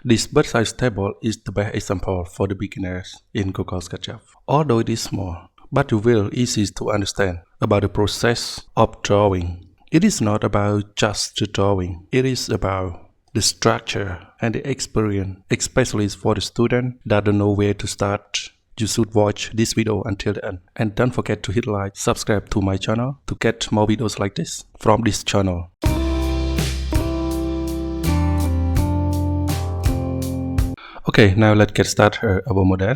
This Bedside table is the best example for the beginners in Google SketchUp. Although it is small, but it will easy to understand about the process of drawing. It is not about just the drawing, it is about the structure and the experience, especially for the student that don't know where to start. You should watch this video until the end. And don't forget to hit like, subscribe to my channel to get more videos like this from this channel. Okay, now let's get started our model.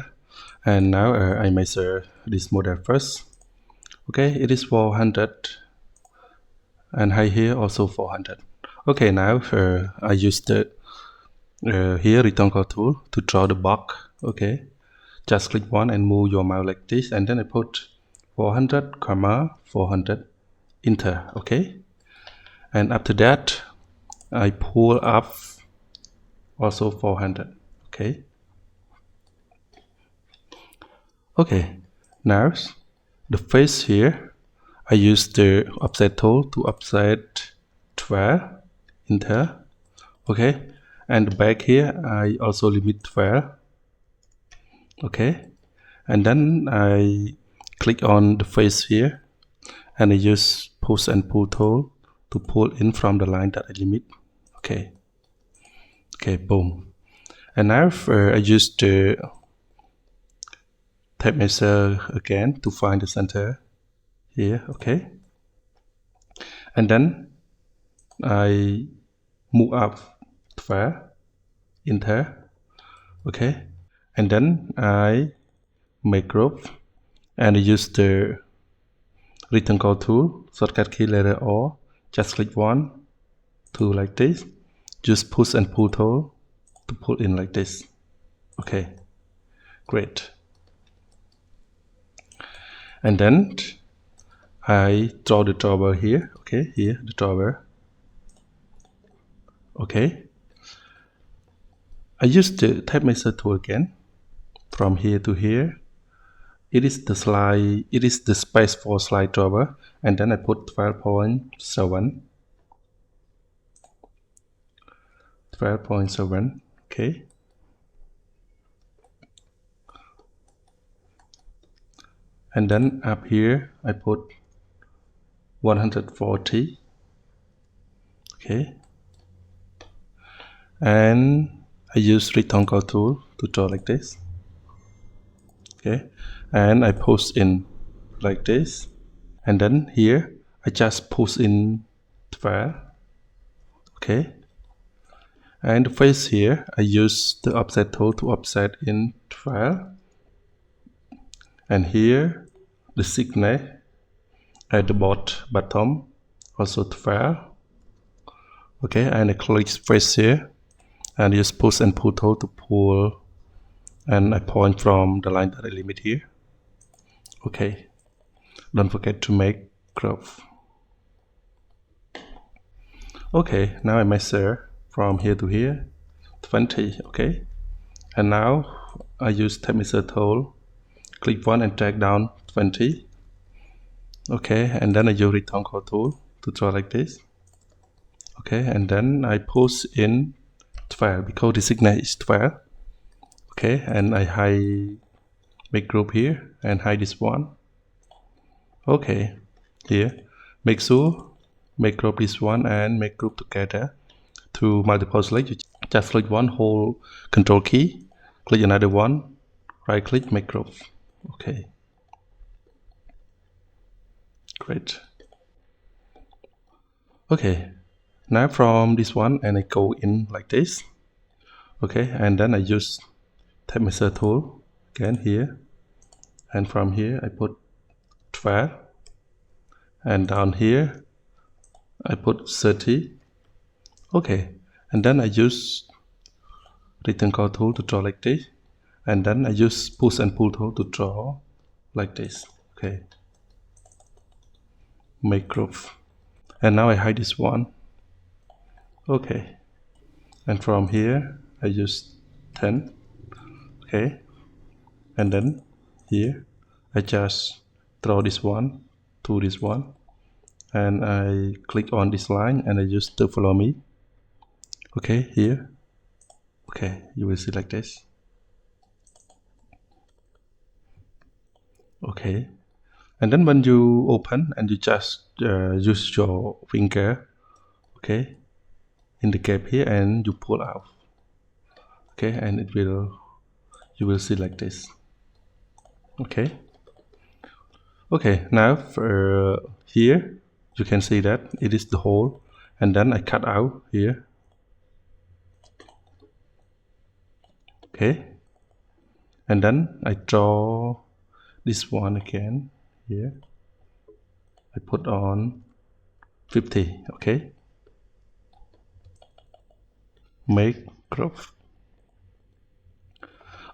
And now I measure this model first. Okay, it is 400 and height here also 400. Okay, now I use the here rectangle tool to draw the box. Okay, just click one and move your mouse like this, and then I put 400, 400, enter. Okay, and after that I pull up also 400. Okay, now the face here I use the offset tool to offset 12, enter. Okay, and the back here I also limit 12. Okay, and then I click on the face here and I use push and pull tool to pull in from the line that I limit. Okay, boom. And now I use the tape measure again to find the center here. Okay, and then I move up 12, enter. Okay, and then I make group and I use the rectangle tool, shortcut key letter O, just click 1, 2 like this, just push and pull tool to pull in like this. Okay, great. And then I draw the drawer here. Okay, here the drawer. Okay, I use the tape measure tool again from here to here. It is the slide, it is the space for slide drawer, and then I put 12.7. 12.7. Okay, and then up here I put 140. Okay, and I use rectangle tool to draw like this. Okay, and I push in like this, and then here I just push in 12. Okay, and the face here I use the offset tool to offset in 12, and here the signet at the bottom also 12. Okay, and I click face here and use push and pull tool to pull, and I point from the line that I limit here. Okay, don't forget to make crop. Okay, now I measure from here to here 20. Okay, and now I use tape measure tool, click one and drag down 20. Okay, and then I use rectangle tool to draw like this. Okay, and then I push in 12 because the signet is 12. Okay, and I hide, make group here and hide this one. Okay, here make sure make group this one and make group together to multiple select. You just click one, hold control key, click another one, right click, make group. Okay, great. Okay, now from this one and I go in like this. Okay, and then I use tape measure tool again here, and from here I put 12, and down here I put 30. Okay, and then I use rectangle tool to draw like this, and then I use push and pull tool to draw like this. Okay, make group, and now I hide this one. Okay, and from here I use 10. Okay, and then here I just draw this one to this one, and I click on this line and I use to follow me. Okay, here Okay, you will see like this. Okay, and then when you open and you just use your finger, okay, in the gap here, and you pull out, okay, and you will see like this. Okay, okay, now for here you can see that it is the hole, and then I cut out here. Okay, and then I draw this one again here. I put on 50. Okay, make growth.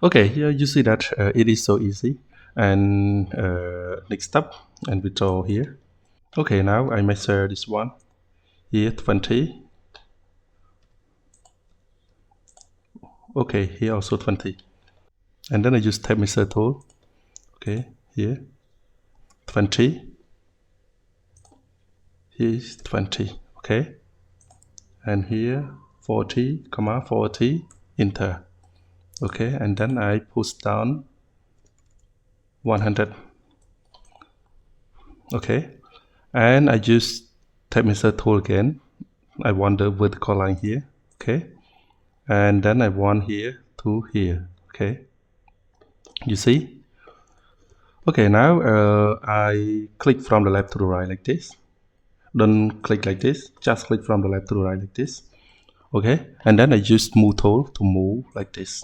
Okay, here you see that it is so easy. And next step, and we draw here. Okay, now I measure this one here 20. Okay, here also 20. And then I use tape measure tool. Okay, here 20. Here is 20. Okay, and here 40, 40, enter. Okay, and then I push down 100. Okay, and I use tape measure tool again. I want the vertical line here. Okay, and then I want here to here. Okay, you see. Okay, now I click from the left to the right like this. Don't click like this, just click from the left to the right like this. Okay, and then I use move tool to move like this.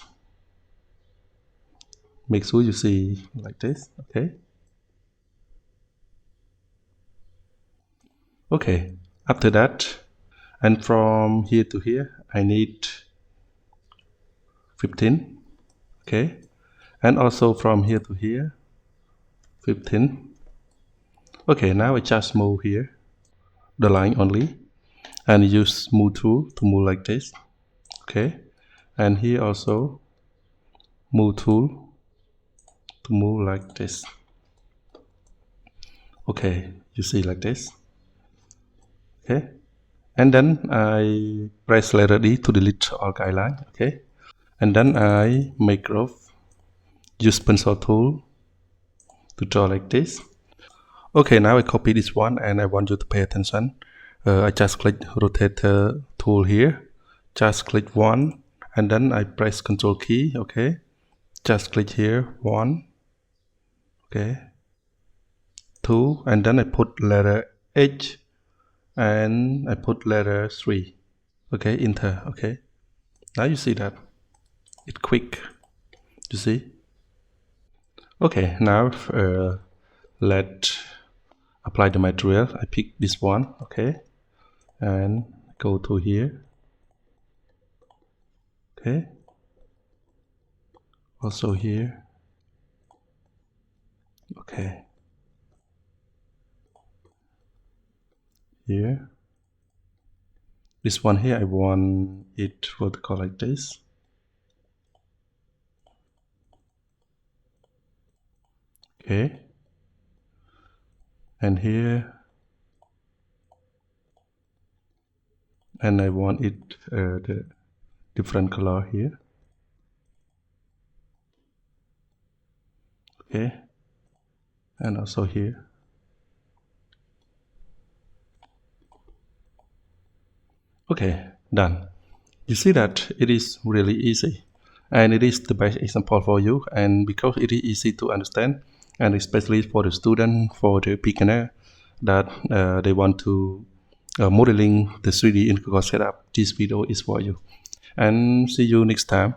Make sure you see like this. Okay, okay, after that, and from here to here I need 15. Okay, and also from here to here 15. Okay, now I just move here the line only, and use move tool to move like this. Okay, and here also move tool to move like this. Okay, you see like this. Okay, and then I press letter D to delete all guideline. Okay, and then I make growth. Use pencil tool to draw like this. Okay, now I copy this one, and I want you to pay attention. I just click rotator tool here. Just click one, and then I press Control key. Okay, just click here, one. Okay, two, and then I put letter H, and I put letter 3. Okay, enter. Okay, now you see that it's quick. You see. Okay, now let apply the material. I pick this one. Okay, and go to here. Okay, also here. Okay, here. This one here, I want it vertical like this. Okay, and here, and I want it the different color here. Okay, and also here. Okay, done. You see that it is really easy, and it is the best example for you, and because it is easy to understand, and especially for the student, for the beginner that they want to modeling the 3D in Google setup, this video is for you. And see you next time.